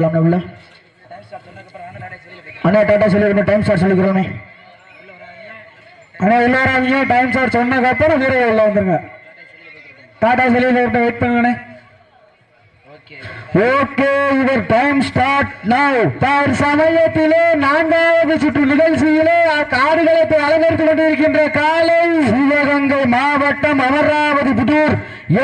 உள்ள அண்ணா Tata சொல்லிருக்கோம். Time start சொல்லிக்கிறோமே அண்ணா உள்ள வராங்க. டைம் ஸ்டார்ட் சொன்னதுக்கு அப்புறம் வீரர் உள்ள வந்துருங்க. டாடா சொல்லி வெயிட் பண்ணுங்கண்ணே. Okay, your time start now. சமயத்திலே நான்காவது சுற்று நிகழ்ச்சியிலே காடுகளத்தை அலங்கரித்துக் கொண்டிருக்கின்ற காலை சிவகங்கை மாவட்டம் அமராவதி புதூர்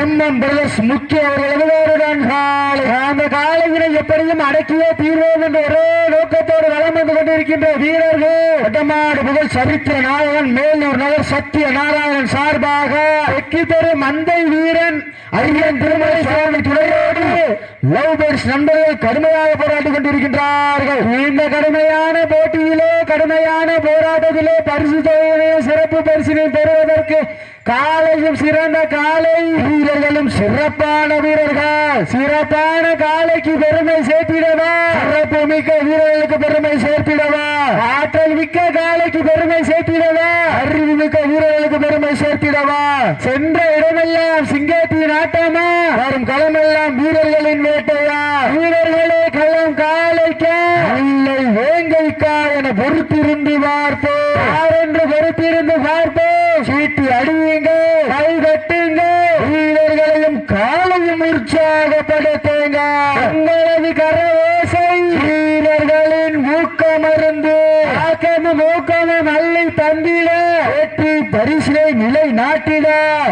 எம்எம் பிரதர்ஸ் முக்கிய அவர்களுடன் காலை. அந்த காலையினை எப்படியும் அடக்கியே தீர்வோம் என்ற ஒரே நோக்கத்தோடு வளம் வந்து கொண்டிருக்கின்ற வீரர்கள் வட்டமாடு புகழ் சரித்திர நாயகன் மேலூர் நகர் சத்திய நாராயணன் சார்பாக வெற்றி பெறும் மந்தை வீரன் ஐயன் திருமலை சுவாமி துணையோடு லவ் பேர்ட்ஸ் நண்பர்கள் கடுமையாக போராடி கொண்டிருக்கின்றார்கள். இந்த கடுமையான போட்டியிலே கடுமையான போராட்டத்திலே பரிசு தொகையினை சிறப்பு பரிசினை பெறுவதற்கு காலையும் சிறந்த காலை வீரர்களும் சிறப்பான வீரர்கள். சிறப்பான காலைக்கு பெருமை சேர்த்திடவா, சிறப்பு மிக்க வீரர்களுக்கு பெருமை சேர்த்திடவா, ஆற்றல் மிக்க காலைக்கு பெருமை சேர்த்திடவா, அறிவு மிக்க வீரர்களுக்கு பெருமை சேர்த்திடவா. சென்ற இடமெல்லாம் சிங்கத்தின் ஆட்டமா, வரும் களமெல்லாம் வீரர்களின் வேட்டையா. வீரர்களே களம் காலைக்கா இல்லை வேங்கைக்கா என பொறுத்திருந்து பார்ப்போம். யாரென்று பொறுத்திருந்து பார்ப்போம். சீட்டி அடியுங்க, கை கட்டுங்க, வீரர்களையும் காலையும் உற்சாகப்படுத்துங்க. உங்களது கரவோசை வீரர்களின் ஊக்கமருந்து ஆக்கமும் ஊக்கமும் அள்ளி தந்திட வெற்றி பரிசிலை நிலை நாட்டிட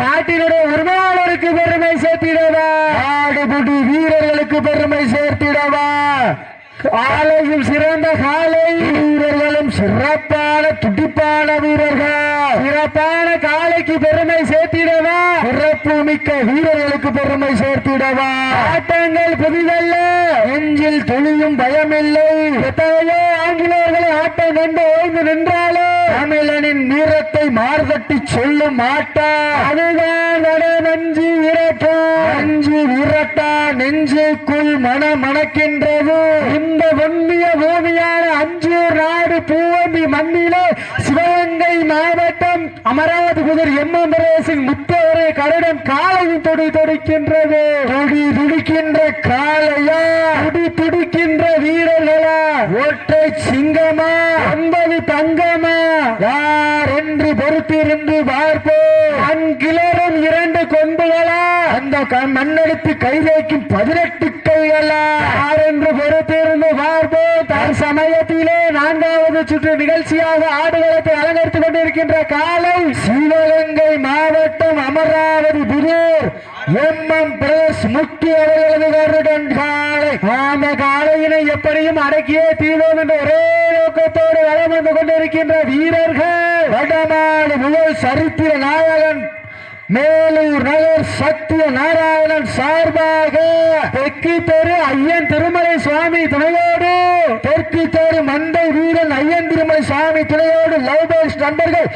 நாட்டினுடைய உரிமையாளருக்கு பெருமை சேர்த்திடவா, ஆடுபுடி வீரர்களுக்கு பெருமை சேர்த்திடவா. காலையும் சிறந்த காலை வீரர்களும் சிறப்பான துடிப்பான வீரர்கள். சிறப்பான காலைக்கு பெருமை சேர்த்திடவா, சிறப்பு மிக்க வீரர்களுக்கு பெருமை சேர்த்திடவா. ஆட்டங்கள் புதிதல்ல, நெஞ்சில் துளியும் பயமில்லை. எத்தனையோ ஆங்கிலேயர்களை ஆட்டம் கண்டு ஓய்ந்து நின்றாலே தமிழனின் வீரத்தை மார்தட்டி சொல்லும் ஆட்டா அதுதான் நெஞ்சு விரட்டா. நெஞ்சு விரட்டா நெஞ்சுக்குள் மணக்கின்றது. இந்த பொன்னிய பூமியான அஞ்சூர் நாடு பூவந்தி மண்ணிலே சிவகங்கை மாவட்டம் அமராவதி புதூர் எம்எம் பிரதேசின் முத்தவரை கருடன் காலையும் துடிக்கின்றது. துடிக்கின்ற காலையா, துடிக்கின்ற வீரர்களா, ஒற்றை சிங்கமா 9 தங்கமா, யார் என்று பொறுத்திருந்து பார்ப்போம். அங்கிலரும் 2 கொம்புகளா, அந்த மண்ணெடுத்து கைதேக்கும் 18 கைகளா, யார் என்று பொறுத்திருந்து பார்ப்போம். தற்சமயத்திலே 4வது சுற்று நிகழ்ச்சியாக ஆடுகளத்தை அலங்கரித்துக் கொண்டிருக்கின்ற காலை சிவகங்கை மாவட்டம் அமராவதி புதூர் எம்எம் பிரதர்ஸ் முக்கிய அவர்களுடன் காலை. அந்த காலையினை எப்படியும் அடக்கியே தீர்வோம் என்ற ஒரே நோக்கத்தோடு வளம் வந்து கொண்டிருக்கின்ற வீரர்கள் வடமாடு புகழ் சரித்திர நாயகன் மேலூர் நகர் சத்திய நாராயணன் சார்பாக தெற்கு தெரு ஐயன் திருமலை சுவாமி துணையோடு தெற்கு தெரு மந்தை வீரன் ஐயன் திருமலை சுவாமி துணையோடு லவ் பேர்ட்ஸ் நண்பர்கள்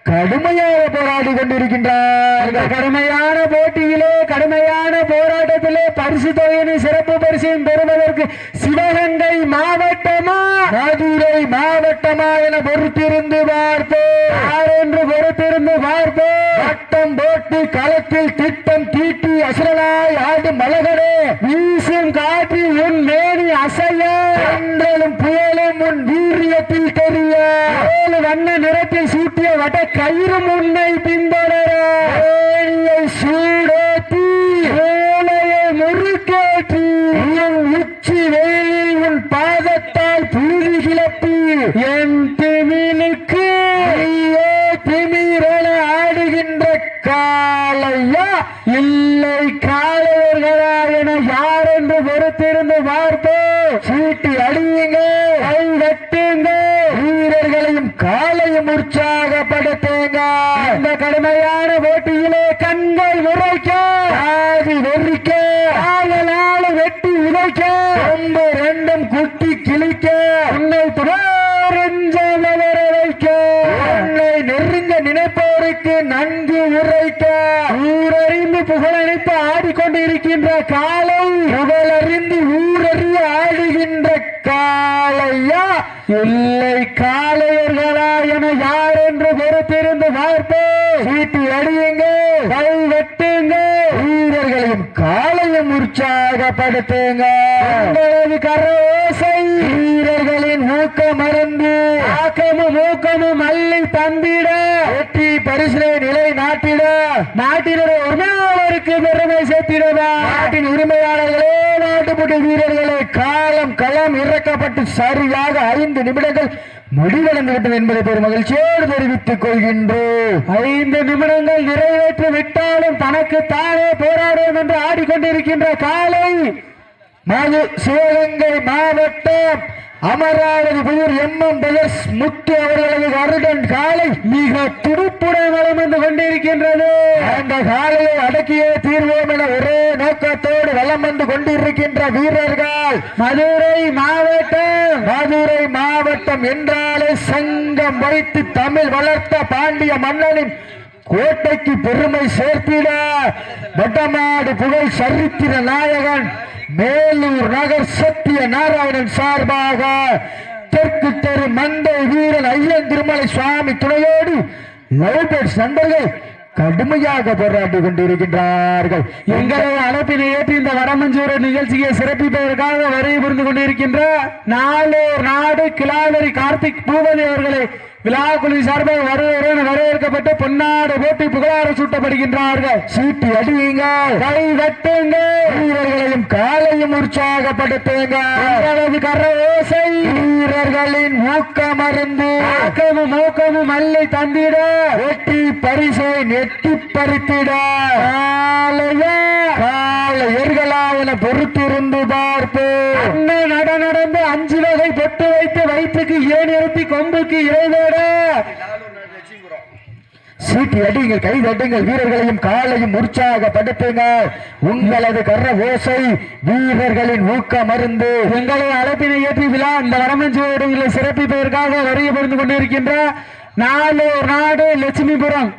கடுமையாக போராடி கொண்டிருக்கின்றார். கடுமையான போட்டியிலே கடுமையான போராட்டத்திலே பரிசு தொகையினை சிறப்பு பரிசையும் பெறுவதற்கு சிவகங்கை மாவட்டமா மதுரை மாவட்டமா என பொறுத்திருந்து பார்ப்போம். யார் என்று பொறுத்திருந்து பார்ப்போம். வட்டம் போட்டு களத்தில் திட்டம் தீட்டி அசுரனாய் ஆடும் மலகனே, வீசும் காற்று உன் மேனி அசைய, என்றலும் புயலும் உன் வீரியத்தில் தெரிய, வண்ண நிறத்தில் சூட்டிய வட கயிறு முன்னை பின்தொடர, சூடேற்றி வேலையை முறுக்கேற்றி உன் உச்சி வேலில் உன் பாதத்தால் புழுதி கிளப்பி என் திமிலுக்கு திமிரென ஆடுகின்ற காளையா இல்லை காளையர்களா என யார் என்று பொறுத்திருந்து பார்ப்போம். சீட்டி அடியுங்க, கை கட்டுங்க, வீரர்களையும் காலையும் உற்சாகப்படுத்துங்க. இந்த கடுமையான போட்டியிலே கண்கள் உரைக்க, ஆதி வெறிக்க, ஆகலால வெட்டி உதைக்க, ரொம்ப 2ம் குட்டி கிழிக்க, உன்னை துணை வைக்க, உன்னை நெருங்க நினைப்போருக்கு நன்கு உரைக்க, ஊரறிந்து புகழறிந்து ஆடிக்கொண்டிருக்கின்ற காலை, புகழறிந்து ஊரறிய ஆடுகின்ற காளையா இல்லை காளையர்களா என யார் என்று பொறுத்திருந்து பார்ப்போம். சீட்டி அடியுங்க, கை வெட்டுங்க, வீரர்களையும் காலை காலையும் உற்சாகப்படுத்துங்க. உங்களது கரோசை வீரர்களின் ஊக்கம் மருந்து ஆக்கமும் ஊக்கமும் அள்ளி தந்திட வெற்றி பரிசிலை நிலை நாட்டிட நாட்டினுடைய உரிமையாளருக்கு பெருமை சேர்த்திடவா. நாட்டின் உரிமையாளர்களே நாட்டுப்பட்டு வீரர்களே காலம் களம் இறக்கப்பட்டு சரியாக 5 நிமிடங்கள் முடிவடைந்து விட்டது என்பதை பெரும் மகிழ்ச்சியோடு தெரிவித்துக் கொள்கின்றோம். 5 நிமிடங்கள் நிறைவேற்றி விட்டாலும் தனக்கு தானே போராடும் என்று ஆடிக்கொண்டிருக்கின்ற காலை சிவகங்கை மாவட்டம் அமராவதி புதூர் எம்எம் பிரதர்ஸ் முத்து அவர்களது அருடன் காலை மிக துடுப்புடன் வளம் வந்து கொண்டிருக்கின்றது. அந்த காலையை அடக்கியே தீர்வோம் என ஒரே நோக்கத்தோடு வளம் வந்து கொண்டிருக்கின்ற வீரர்கள் மதுரை மாவட்டம் என்றாலே சங்கம் வைத்து தமிழ் வளர்த்த பாண்டிய மன்னனின் கோட்டைக்கு பெருமை சேர்த்திட வட்டமாடு புகழ் சரித்திர நாயகன் மேலூர் நகர் சத்திய நாராயணன் சார்பாக தெற்கு தெரு மந்தை வீரன் ஐயன் திருமலை சுவாமி துணையோடு லவ்பேர்ட்ஸ் நண்பர்கள் கடுமையாக போராடி கொண்டிருக்கின்றார்கள். எங்களை அழைப்பினை ஏற்றி இந்த வடமஞ்சூர நிகழ்ச்சியை சிறப்பிப்பதற்காக வருகை புரிந்து கொண்டிருக்கின்ற நாளூர் நாடு கிளாவரி கார்த்திக் பூபதி அவர்களை விழாக்குழு சார்பாக வரவேற்கப்பட்டு பொன்னாடு போட்டி புகழார சூட்டப்படுகின்றார்கள். சீட்டி அடியுங்க, கை தட்டுங்க, வீரர்களையும் காலையும் உற்சாகப்படுத்துங்க. கரோசை வீரர்களின் ஊக்கமருந்து ஆக்கமும் ஊக்கமும் அள்ளி தந்திட வெற்றி பரிசை நெட்டி பறித்திட காலையர்களாவன பொறுத்திருந்து பார்ப்பு. நடந்து 5 வகை பொட்டு வைத்து வயிற்றுக்கு ஏன் எழுப்பி கொம்புக்கு இறைவேட சீட்டி அடிங்கள், கை தட்டுங்கள், வீரர்களையும் காலையும் உற்சாகப்படுத்துங்க. உங்களது கர ஓசை வீரர்களின் ஊக்க மருந்து. எங்களது அழைப்பினை ஏற்றி விழா இந்த வடமஞ்சூரிகளை சிறப்பிப்பதற்காக வருகை புரிந்து கொண்டிருக்கின்ற நாளூர் நாடு லட்சுமிபுரம்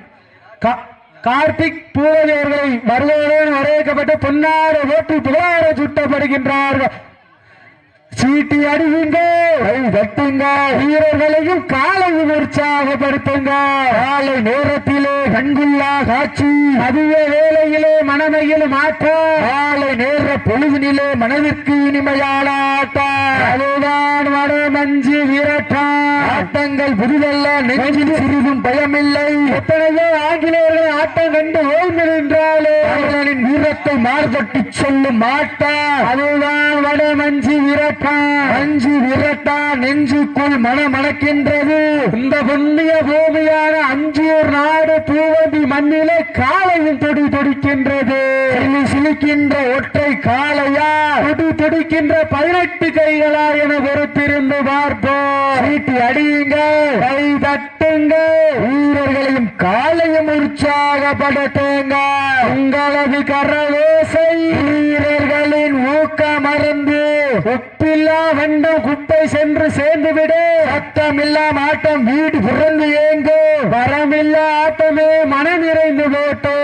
கார்த்திக் பூவதி அவர்களை வருகையுடன் வரவேற்கப்பட்டு பொன்னாடு ஓட்டி புகழார சுட்டப்படுகின்றார்கள். சீட்டி அடியுங்க, தட்டுங்க, வீரர்களையும் காலையும் உற்சாகப்படுத்துங்க. காலை நேரத்திலே கண்குள்ளா காட்சி, மதிய வேளையிலே மனமையிலும் ஆட்டம், காலை நேர பொழுதினிலே மனதிற்கு இனிமையான ஆட்டம். அதுதான் வடமஞ்சு விரட்டம். ஆட்டங்கள் புதிதல்ல, நெஞ்சில் சிறிதும் பயமில்லை. எத்தனையோ ஆங்கிலேயர்கள் ஆட்டம் கண்டு ஓய்ந்து நின்றாலே அவர்களின் வீரத்தை மார்பட்டு சொல்லும் ஆட்டம். அதுதான் வடமஞ்சு விரட்டம். அஞ்சு விரட்டா நெஞ்சுக்குள் மனமணக்கின்றது. இந்த புண்ணிய பூமியான அஞ்சூர் நாடு பூவந்தி மண்ணிலே காலையும் தொடி தொடிக்கின்றது. சிலிக்கின்ற ஒற்றை காலையா, துடி துடிக்கின்ற 18 கைகளா என பொறுத்திருந்து பார்ப்போம். சீட்டி அடியுங்க, கை தட்டுங்க, வீரர்களையும் காலையும் உற்சாகப்படுத்துங்க. உங்களது கரவோசை வீரர்களின் ஊக்க மருந்து. உப்பில்லா வண்டம் குப்பை சென்று சேர்ந்துவிடு. சத்தமில்லா ஆட்டம் வீடு புறந்து ஏங்கு. வரமில்லா ஆட்டமே மனம் நிறைந்து போட்டு.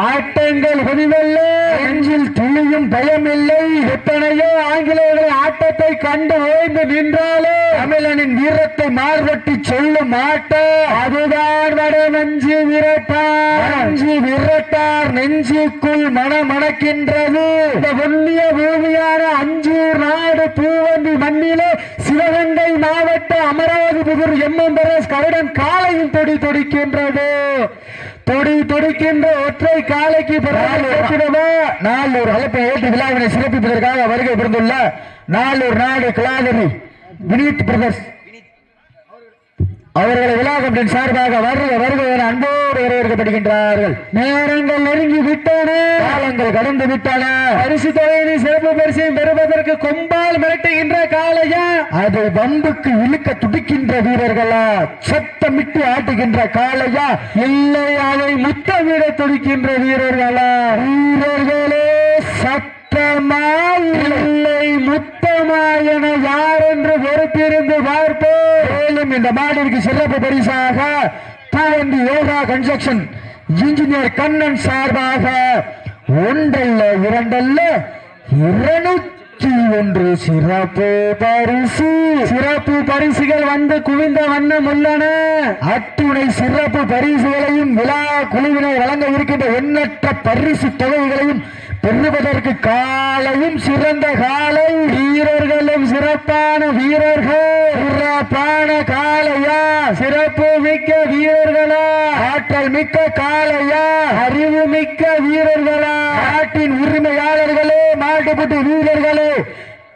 ஆட்டங்கள் புதிதல்ல, நெஞ்சில் துளியும் பயமில்லை. எத்தனையோ ஆங்கிலேயர்கள் ஆட்டத்தை கண்டு ஓய்ந்து நின்றாலே தமிழனின் வீரத்தை மார்பட்டி சொல்லும் ஆட்டம். அதுதான் வடமஞ்சு விரட்டார். மஞ்சு விரட்டார் நெஞ்சுக்குள் மனமணக்கின்றது. இந்த புண்ணிய பூமியான அஞ்சூர் நாடு பூவந்தி மண்ணிலே சிவகங்கை மாவட்ட அமராவதி புதூர் எம்எம் பிரதர்ஸ் கருடன் காலையும் தொடி தொடிக்கின்றது. தொடி தொடிக்கின்ற ஒற்றை காலைக்கு நாளூர் அழைப்பை ஏற்று விழாவினை சிறப்பிப்பதற்காக வருகை புரிந்துள்ள நாளூர் நாடு கிளாவரி வினீத் பிரதர்ஸ் அவர்களை விழா கமிட்டியின் சார்பாக வருகை அன்போடு வரவேற்கப்படுகின்றார்கள். நேரங்கள் நெருங்கி விட்டன, காலங்கள் கடந்து விட்டன. பரிசு தொகையை சிறப்பு பரிசையும் பெறுவதற்கு கொம்பால் மிரட்டுகின்ற காலையா, அது பம்புக்கு இழுக்க துடிக்கின்ற வீரர்களா, சத்தமிட்டு ஆட்டுகின்ற காலையா, இல்லை அதை முத்தமிட துடிக்கின்ற வீரர்களா? வீரர்களே சத்தமா இல்லை முத்தமா என யார் என்று பொறுத்திருந்து பார்ப்போம். மேலும் இந்த மாடிற்கு சிறப்பு பரிசாக தாண்டி யோகா கன்ஸ்ட்ரக்ஷன் இன்ஜினியர் கண்ணன் சார்பாக ஒன்றல்ல இரண்டல்ல 201 சிறப்பு பரிசு. சிறப்பு பரிசுகள் வந்து குவிந்த வண்ணம் உள்ளன. அத்துணை சிறப்பு பரிசுகளையும் விழா குழுவினர் வழங்க இருக்கின்ற எண்ணற்ற பரிசு தொகைகளையும் பெறுவதற்கு காலையும் சிறந்த காலை, வீரர்களும் சிறப்பான வீரர்கள். சிறப்பான காலையா, சிறப்பு மிக்க வீரர்களா, ஆற்றல் மிக்க காலையா, அறிவு மிக்க வீரர்களா, நாட்டின் உரிமையாளர்களே, மாட்டுப்பட்டு வீரர்களே,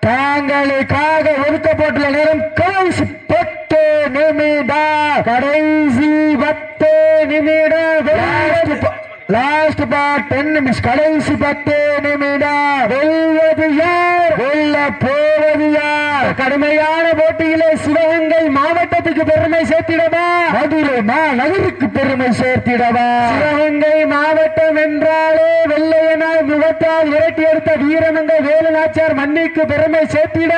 தாங்களுக்காக ஒதுக்கப்பட்டுள்ள நேரம் கடைசி 10 நிமிடம். கடைசி 10 நிமிடம். லாஸ்ட் 10 நிமிஷம். கடைசி 10 நிமிடம். வெல்வது யார், வெல்ல போவது யார்? கடுமையான போட்டியிலே சிவகங்கை மாவட்டத்துக்கு பெருமை சேர்த்திடவா, மதுரை மாநகருக்கு பெருமை சேர்த்திடவா? சிவகங்கை மாவட்டம் என்றாலே வெள்ளையனாய் முகத்தால் விரட்டி எடுத்த வீரமங்க வேலுநாச்சியார் மண்ணிற்கு பெருமை சேர்த்திட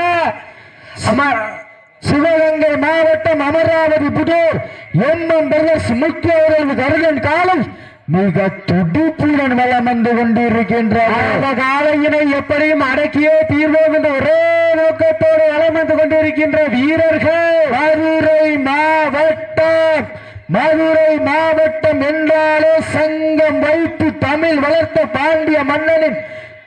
சிவகங்கை மாவட்டம் அமராவதி புதூர் MM பிரதர்ஸ் முக்கிய கருடன் காலை மிக துடிப்புடன் வளம் வந்து கொண்டிருக்கின்ற காலையினை எப்படியும் அடக்கியே தீர்வோம் என்ற ஒரே நோக்கத்தோடு வளம் வந்து கொண்டிருக்கின்ற வீரர்கள் மதுரை மாவட்டம் என்றாலே சங்கம் வைத்து தமிழ் வளர்த்த பாண்டிய மன்னனின்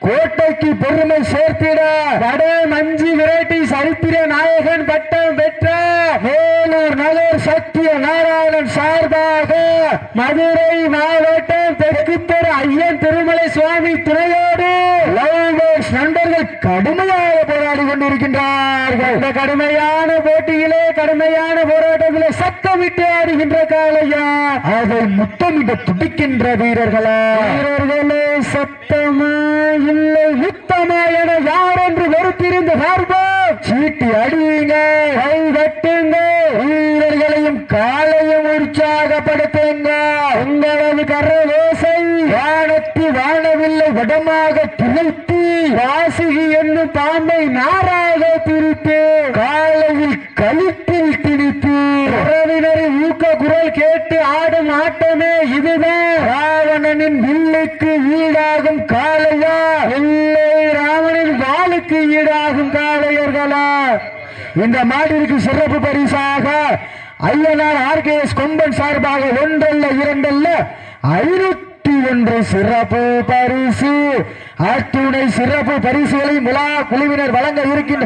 கோட்டைக்கு பெருமை சேர்த்திட வட மஞ்சி விரட்டி சரித்திர நாயகன் பட்டம் பெற்ற வேலூர் நகர் சத்திய நாராயணன் சார்பாக மதுரை மாவட்டம் தெற்கு தெரு ஐயன் திருமலை சுவாமி துணையோடு லவ்பேர்ட்ஸ் நண்பர்கள் கடுமையாக போராடி கொண்டிருக்கின்றார்கள். இந்த கடுமையான போட்டியிலே, கடுமையான போராட்டத்திலே சத்தமிட்டு ஆடுகின்ற காலையா, அதை முத்தமிட்டு துடிக்கின்ற வீரர்களா? வீரர்களே சத்தமா இல்லை யுத்தமா என யார் என்று வெறுத்திருந்த பார்ப்போம். சீட்டி அடியுங்க, கை தட்டுங்க, வீரர்களையும் காலையும் உற்சாகப்படுத்துங்க. உங்களது கரவேசை வானத்தி வானவில்லை வடமாக திளைத்து வாசுகி என்னும் பாம்பை நாராக பிரித்து காலையில் கழுத்தில் திணித்து உறவினரின் ஊக்க குரல் கேட்டு ஆடும் ஆட்டமே இதுதான். ராவணனின் வில்லுக்கு ஈடாகும் காளையா, இல்லை ராவணனின் வாளுக்கு ஈடாகும் காளையர்களா? இந்த மாட்டிற்கு சிறப்பு பரிசாக ஐயனார் RKS கொம்பன் சார்பாக 1 அல்ல 2 அல்ல 501 சிறப்பு பரிசு. அத்துணை சிறப்பு பரிசுகளை விழா குழுவினர் வழங்க இருக்கின்ற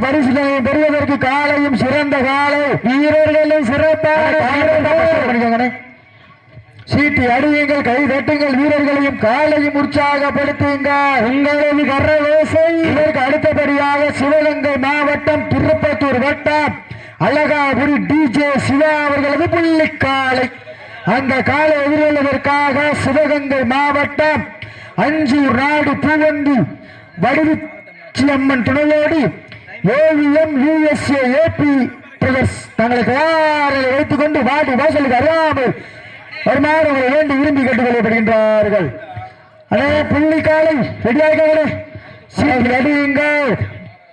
பரிசுகளை பெறுவதற்கு காலையும் சிறந்த காலை, வீரர்களும் சிறப்பான சீட்டி அடியுங்கள், கை தட்டுங்கள், வீரர்களையும் காலையும் உற்சாகப்படுத்துங்கள். உங்களது கரவேசை. இதற்கு அடுத்தபடியாக சிவகங்கை மாவட்டம் திருப்பத்தூர் வட்டம் அழகாபுரி DJ சிவா அவர்களது புள்ளிக்காலை. அந்த காலை எதிர்கொள்வதற்காக சிவகங்கை மாவட்டம் அஞ்சூர் நாடு பூவந்தி வடிவுச்சியம்மன் துணையோடு AVM USA AP பிரதர்ஸ் தங்களை தயாரில் வைத்துக் கொண்டு வாடி வாசலுக்கு அறியாமல் வருமாறு வேண்டி விரும்பி கேட்டுக்கொள்ளப்படுகின்றார்கள். அதே புள்ளிக்காலை ரெடியாகிறே, அடியுங்கள்,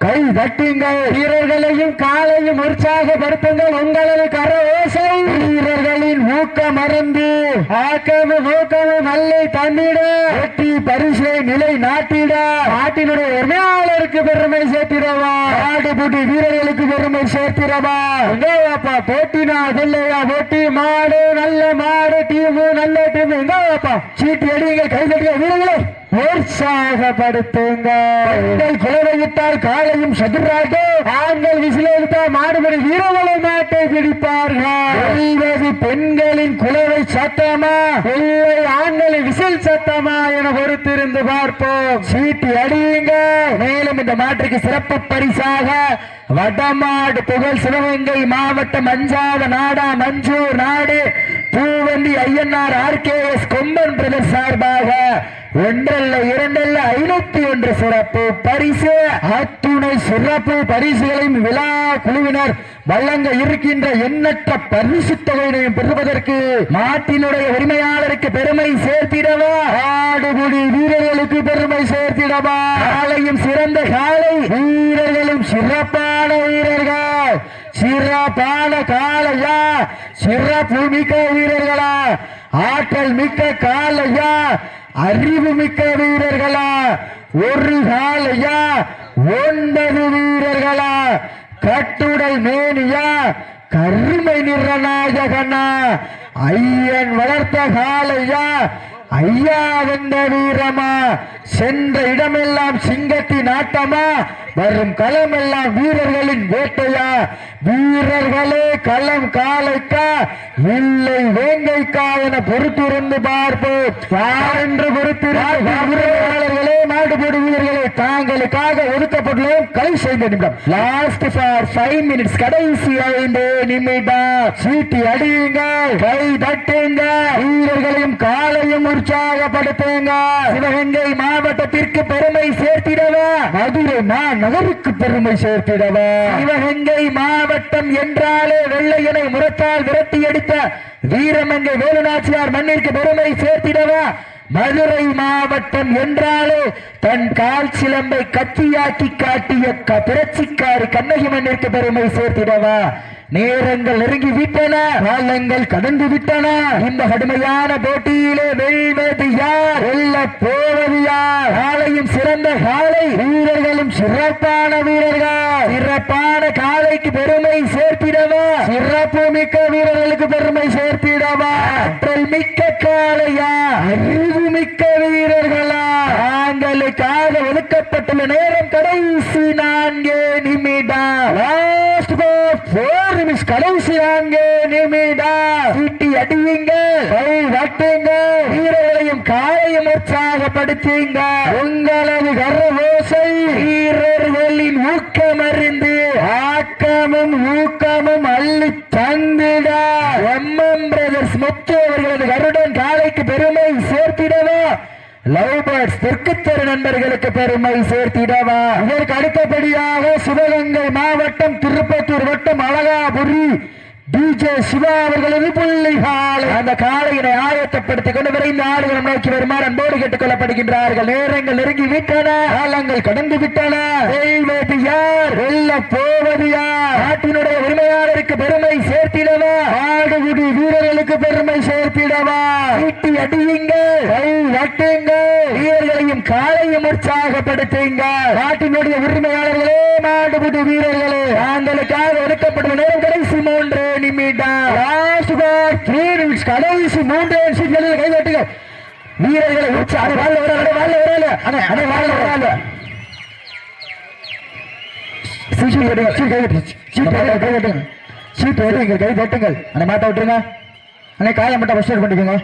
கை தட்டுங்கள், வீரர்களையும் காலையும் உற்சாகப்படுத்துங்கள். உங்களது கரவேசை. வீரர்களின் ஊக்கம் மறந்து ஆக்கமும் ஊக்கமும் நல்லை தந்திட வெற்றி பரிசை நிலை நாட்டிட நாட்டினுடைய உரிமையாளருக்கு பெருமை சேர்த்திடவா, நாடுபுட்டி வீரர்களுக்கு பெருமை சேர்த்திடவா? எங்கப்பா போட்டினா இல்லையா? போட்டி மாடு நல்ல மாடு, டீமு நல்ல டீம். எங்கப்பா சீட்டி அடியுங்கள், கை தட்டுங்க, வீரர்களே உற்சாகப்படுத்துங்க. குலவையிட்டால் காலையும் சதுராட்டம், ஆண்கள் விசிலெடுத்தால் மாடுபடி வீரர்களும் நாட்டை பிடிப்பார்கள். பெண்களின் குலவை சத்தமா இல்லை ஆண்களின் விசில் சத்தமா என பொறுத்திருந்து பார்ப்போம். சீட்டி அடியுங்க. மேலும் இந்த மாற்றுக்கு சிறப்பு பரிசாக வடமாடு புகழ் சிவகங்கை மாவட்டம் அஞ்சாத நாடா மஞ்சூர் நாடு பூவந்தி ஐயனார் RKS கொம்பன் பிரதர் சார்பாக 1 அல்ல 2 அல்ல 501 சிறப்பு பரிசு. அத்துணை சிறப்பு பரிசுகளையும் விழா குழுவினர் வழங்க இருக்கின்ற எண்ணற்ற பரிசு தொகையினையும் பெறுவதற்கு நாட்டினுடைய உரிமையாளருக்கு பெருமை சேர்த்திடவா, ஆடுபுடி வீரர்களுக்கு பெருமை சேர்த்திடவா? காலையும் சிறந்த காலை, வீரர்களும் சிறப்பான வீரர்கள். சிறப்பான காலையா, சிறப்பு மிக்க வீரர்களா, ஆற்றல் மிக்க காலையா, அறிவு மிக்க வீரர்களா? ஒரு காலையா, 9 வீரர்களா? கட்டுடல் மேனியா, கருமை நிற நாயகனா? ஐயன் வளர்த்த காலையா, ஐயா வந்த வீரமா, சென்ற இடமெல்லாம் சிங்கத்தின் ஆட்டமா, வரும் களமெல்லாம் வீரர்களின் வேட்டையா, வீரர்களே களம் காலைக்கா இல்லை வேங்கைக்கா என பொறுத்திருந்து பார்ப்போம் என்று பொறுத்திருந்தார்களே. மாடுபோடு வீரர்களை தாங்களுக்காக ஒதுக்கப்பட்டுள்ளோம் கடைசி 5 நிமிடம். Last for 5 minutes. கடைசி 5 நிமிடம். சீட்டி அடியுங்க, கை தட்டுங்க, வீரர்களையும் காலையும் உற்சாகப்படுத்துங்க. சிவகங்கை மாவட்டத்திற்கு பெருமை சேர்த்திடவா, மதுரை நகருக்கு பெருமை சேர்த்திடவா. சிவகங்கை மாவட்டம் என்றாலே வெள்ளையனை முரத்தால் விரட்டி அடித்த வீரமங்கை வேலுநாச்சியார் மண்ணிற்கு பெருமை சேர்த்திடவா, மதுரை மாவட்டம் என்றாலே தன் கால் சிலம்பை கத்தியாக்கி காட்டிய புரட்சிக்காரி கண்ணகி மண்ணிற்கு பெருமை சேர்த்திடவா. நேரங்கள் நெருங்கி விட்டன, காலங்கள் கடந்து விட்டன. இந்த கடுமையான போட்டியிலே வெல்வது யார், வெல்ல போவது யார்? காலையும் சிறந்த காலை, வீரர்களும் சிறப்பான வீரர்கள். சிறப்பான காலைக்கு பெருமை சேர்த்திடவா, சிறப்பு மிக்க வீரர்களுக்கு பெருமை சேர்த்திடவா. ஆற்றல் மிக்க காலையா, அறிவு மிக்க வீரர்களா? தாங்களுக்காக ஒதுக்கப்பட்டுள்ள நேரம் கடைசி 4 நிமிடம். லாஸ்ட் 4 நிமிஷம். கடைசி 4 நிமிடம். சீட்டி அடியுங்க, கை தட்டுங்க, வீரர்களையும் காலையும் உற்சாகப்படுத்துங்க. உங்களது கரவோசை வீரர்களின் ஊக்கமறிந்து ஆக்கமும் ஊக்கமும் அள்ளி தந்திட MM பிரதர்ஸ் முத்து அவர்களது கருடன் காலைக்கு பெருமை சேர்த்திடவா, லவ் பேர்ட்ஸ் தெற்குத்தெரு நண்பர்களுக்கு பெருமை சேர்த்திடவா. இதற்கு அடுத்தபடியாக சிவகங்கை மாவட்டம் திருப்பத்தூர் வட்டம் அழகாபுரி DJ சிவா அவர்களது புள்ளிகாலை அந்த காலையினை ஆயத்தப்படுத்திக் கொண்டு விரைந்து ஆடுகளம் நோக்கி வருமாறு அன்போடு கேட்டுக் கொள்ளப்படுகின்றார்கள். நேரங்கள் நெருங்கி விட்டன, காலங்கள் கடந்து விட்டன. வெல்வது யார், வெல்ல போவது யார்? நாட்டினுடைய உரிமையாளருக்கு பெருமை சேர்த்திடவா, ஆடுகுடி வீரர்களுக்கு பெருமை சேர்த்திடவா. சீட்டி அடியுங்க, கை தட்டுங்க, வீரர்களையும் காலையும் உற்சாகப்படுத்துங்க. நாட்டினுடைய உரிமையாளர்களே, மாடுபுடி வீரர்களே, தாங்களுக்காக ஒதுக்கப்பட்ட நேரம் கடைசி 3 நிமிடம். லாஸ்ட் ஃபார் 3 நிமிஷம். கடைசி 3 நிமிஷங்களில் கை தட்டுங்க, வீரர்களை உற்சாக கை தட்டுங்கள். அந்த மாட்டை விட்டுருங்க. காயம் மட்டும் பண்ணிக்கோங்க.